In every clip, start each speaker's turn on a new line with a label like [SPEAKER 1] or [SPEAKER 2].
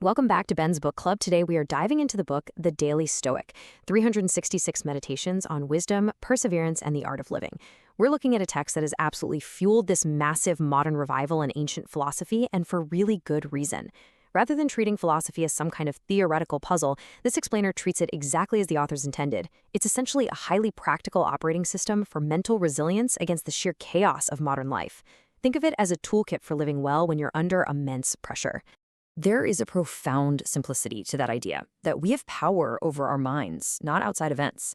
[SPEAKER 1] Welcome back to Ben's Book Club. Today we are diving into the book, The Daily Stoic, 366 Meditations on Wisdom, Perseverance, and the Art of Living. We're looking at a text that has absolutely fueled this massive modern revival in ancient philosophy, and for really good reason. Rather than treating philosophy as some kind of theoretical puzzle, this explainer treats it exactly as the authors intended. It's essentially a highly practical operating system for mental resilience against the sheer chaos of modern life. Think of it as a toolkit for living well when you're under immense pressure. There is a profound simplicity to that idea, that we have power over our minds, not outside events.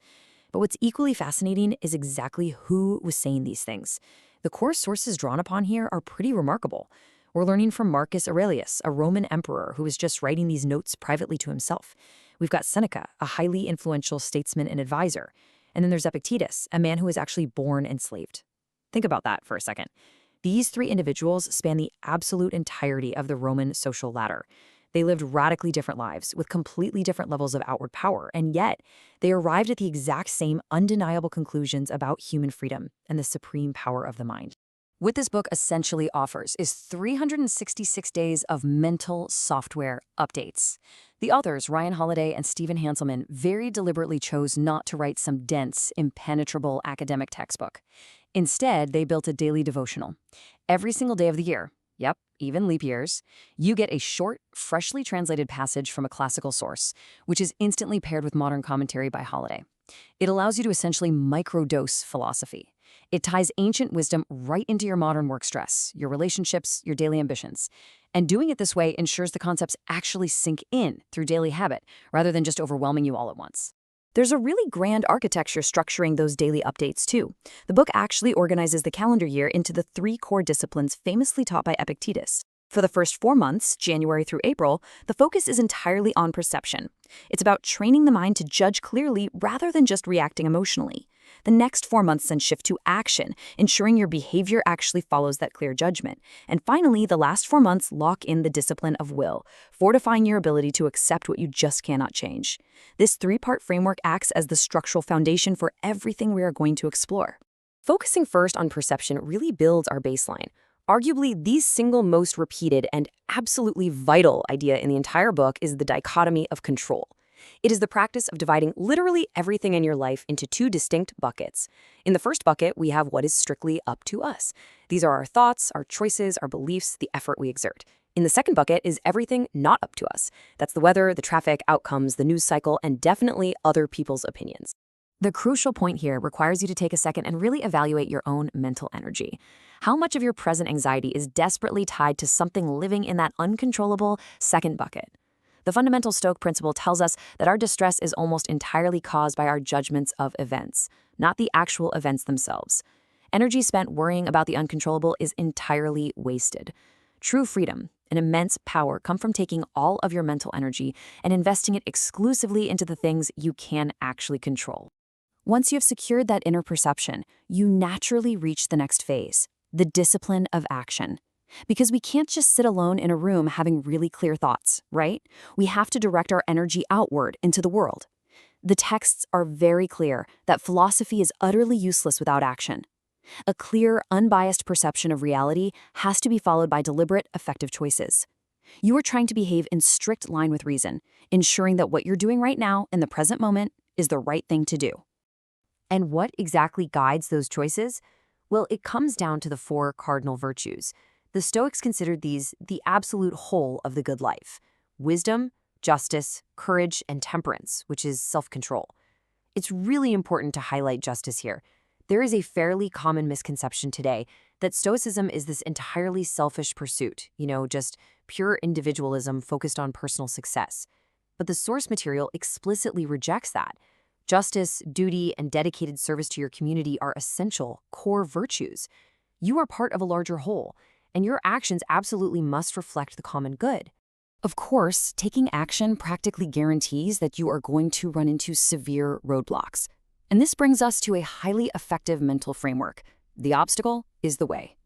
[SPEAKER 1] But what's equally fascinating is exactly who was saying these things. The core sources drawn upon here are pretty remarkable. We're learning from Marcus Aurelius, a Roman emperor who was just writing these notes privately to himself. We've got Seneca, a highly influential statesman and advisor. And then there's Epictetus, a man who was actually born enslaved. Think about that for a second. These three individuals span the absolute entirety of the Roman social ladder. They lived radically different lives with completely different levels of outward power, and yet they arrived at the exact same undeniable conclusions about human freedom and the supreme power of the mind. What this book essentially offers is 366 days of mental software updates. The authors, Ryan Holiday and Stephen Hanselman, very deliberately chose not to write some dense, impenetrable academic textbook. Instead, they built a daily devotional. Every single day of the year, yep, even leap years, you get a short, freshly translated passage from a classical source, which is instantly paired with modern commentary by Holiday. It allows you to essentially microdose philosophy. It ties ancient wisdom right into your modern work stress, your relationships, your daily ambitions. And doing it this way ensures the concepts actually sink in through daily habit, rather than just overwhelming you all at once. There's a really grand architecture structuring those daily updates, too. The book actually organizes the calendar year into the three core disciplines famously taught by Epictetus. For the first 4 months, January through April, the focus is entirely on perception. It's about training the mind to judge clearly rather than just reacting emotionally. The next 4 months then shift to action, ensuring your behavior actually follows that clear judgment. And finally, the last 4 months lock in the discipline of will, fortifying your ability to accept what you just cannot change. This 3-part framework acts as the structural foundation for everything we are going to explore. Focusing first on perception really builds our baseline. Arguably, the single most repeated and absolutely vital idea in the entire book is the dichotomy of control. It is the practice of dividing literally everything in your life into 2 distinct buckets. In the first bucket, we have what is strictly up to us. These are our thoughts, our choices, our beliefs, the effort we exert. In the second bucket is everything not up to us. That's the weather, the traffic, outcomes, the news cycle, and definitely other people's opinions. The crucial point here requires you to take a second and really evaluate your own mental energy. How much of your present anxiety is desperately tied to something living in that uncontrollable second bucket? The fundamental Stoic principle tells us that our distress is almost entirely caused by our judgments of events, not the actual events themselves. Energy spent worrying about the uncontrollable is entirely wasted. True freedom and immense power come from taking all of your mental energy and investing it exclusively into the things you can actually control. Once you have secured that inner perception, you naturally reach the next phase, the discipline of action. Because we can't just sit alone in a room having really clear thoughts, right? We have to direct our energy outward into the world. The texts are very clear that philosophy is utterly useless without action. A clear, unbiased perception of reality has to be followed by deliberate, effective choices. You are trying to behave in strict line with reason, ensuring that what you're doing right now in the present moment is the right thing to do. And what exactly guides those choices? Well, it comes down to the 4 cardinal virtues. The Stoics considered these the absolute whole of the good life: wisdom, justice, courage, and temperance, which is self-control. It's really important to highlight justice here. There is a fairly common misconception today that Stoicism is this entirely selfish pursuit, just pure individualism focused on personal success. But the source material explicitly rejects that. Justice, duty, and dedicated service to your community are essential, core virtues. You are part of a larger whole, and your actions absolutely must reflect the common good. Of course, taking action practically guarantees that you are going to run into severe roadblocks. And this brings us to a highly effective mental framework. The obstacle is the way.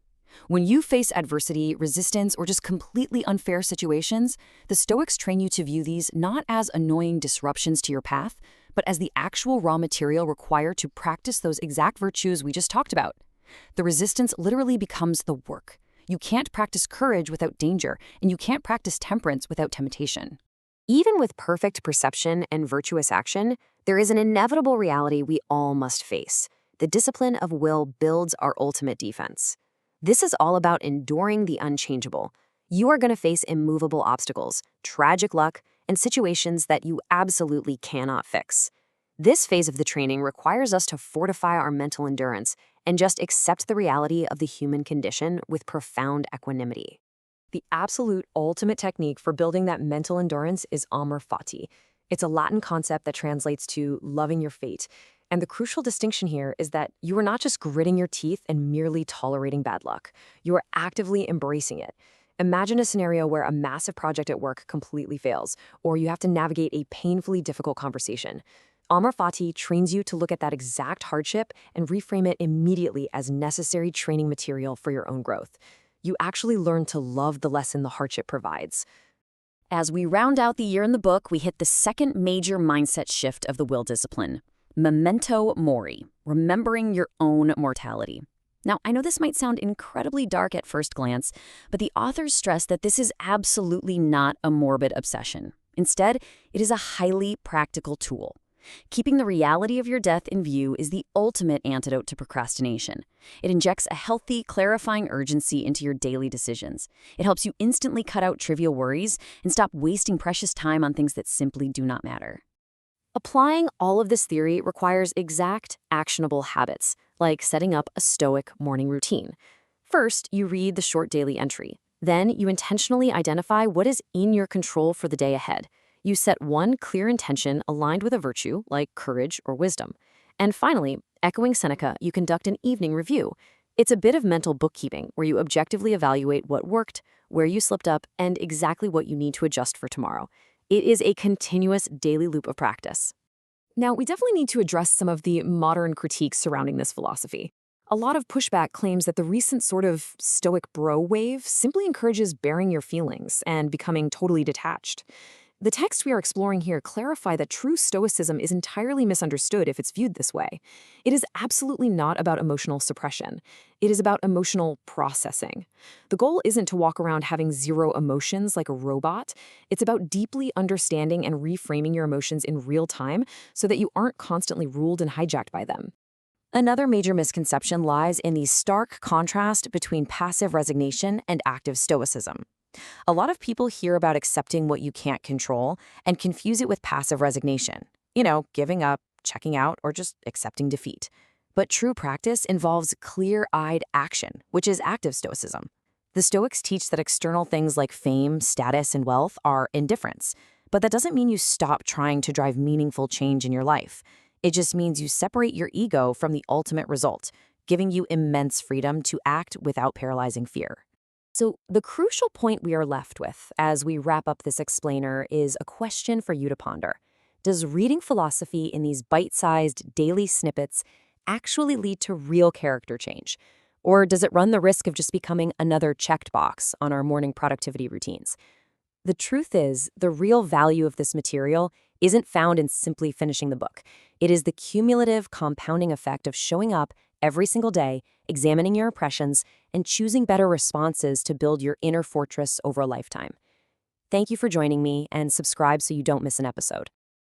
[SPEAKER 1] When you face adversity, resistance, or just completely unfair situations, the Stoics train you to view these not as annoying disruptions to your path, but as the actual raw material required to practice those exact virtues we just talked about. The resistance literally becomes the work.
[SPEAKER 2] You can't practice courage without danger, and you can't practice temperance without temptation.
[SPEAKER 1] Even with perfect perception and virtuous action, there is an inevitable reality we all must face. The discipline of will builds our ultimate defense. This is all about enduring the unchangeable. You are going to face immovable obstacles, tragic luck, and situations that you absolutely cannot fix. This phase of the training requires us to fortify our mental endurance and just accept the reality of the human condition with profound equanimity. The absolute ultimate technique for building that mental endurance is amor fati. It's a Latin concept that translates to loving your fate. And the crucial distinction here is that you are not just gritting your teeth and merely tolerating bad luck. You are actively embracing it. Imagine a scenario where a massive project at work completely fails, or you have to navigate a painfully difficult conversation. Amor fati trains you to look at that exact hardship and reframe it immediately as necessary training material for your own growth. You actually learn to love the lesson the hardship provides.
[SPEAKER 2] As we round out the year in the book, we hit the second major mindset shift of the will discipline: memento mori, remembering your own mortality. Now, I know this might sound incredibly dark at first glance, but the authors stress that this is absolutely not a morbid obsession. Instead, it is a highly practical tool. Keeping the reality of your death in view is the ultimate antidote to procrastination. It injects a healthy, clarifying urgency into your daily decisions. It helps you instantly cut out trivial worries and stop wasting precious time on things that simply do not matter.
[SPEAKER 1] Applying all of this theory requires exact, actionable habits, like setting up a Stoic morning routine. First, you read the short daily entry. Then, you intentionally identify what is in your control for the day ahead. You set one clear intention aligned with a virtue, like courage or wisdom. And finally, echoing Seneca, you conduct an evening review. It's a bit of mental bookkeeping where you objectively evaluate what worked, where you slipped up, and exactly what you need to adjust for tomorrow. It is a continuous daily loop of practice. Now, we definitely need to address some of the modern critiques surrounding this philosophy. A lot of pushback claims that the recent sort of Stoic bro wave simply encourages bearing your feelings and becoming totally detached. The texts we are exploring here clarify that true Stoicism is entirely misunderstood if it's viewed this way. It is absolutely not about emotional suppression. It is about emotional processing. The goal isn't to walk around having zero emotions like a robot. It's about deeply understanding and reframing your emotions in real time so that you aren't constantly ruled and hijacked by them. Another major misconception lies in the stark contrast between passive resignation and active stoicism. A lot of people hear about accepting what you can't control and confuse it with passive resignation. Giving up, checking out, or just accepting defeat. But true practice involves clear-eyed action, which is active stoicism. The Stoics teach that external things like fame, status, and wealth are indifference. But that doesn't mean you stop trying to drive meaningful change in your life. It just means you separate your ego from the ultimate result, giving you immense freedom to act without paralyzing fear. So the crucial point we are left with as we wrap up this explainer is a question for you to ponder. Does reading philosophy in these bite-sized daily snippets actually lead to real character change? Or does it run the risk of just becoming another checked box on our morning productivity routines? The truth is, the real value of this material isn't found in simply finishing the book. It is the cumulative compounding effect of showing up every single day, examining your impressions, and choosing better responses to build your inner fortress over a lifetime. Thank you for joining me, and subscribe so you don't miss an episode.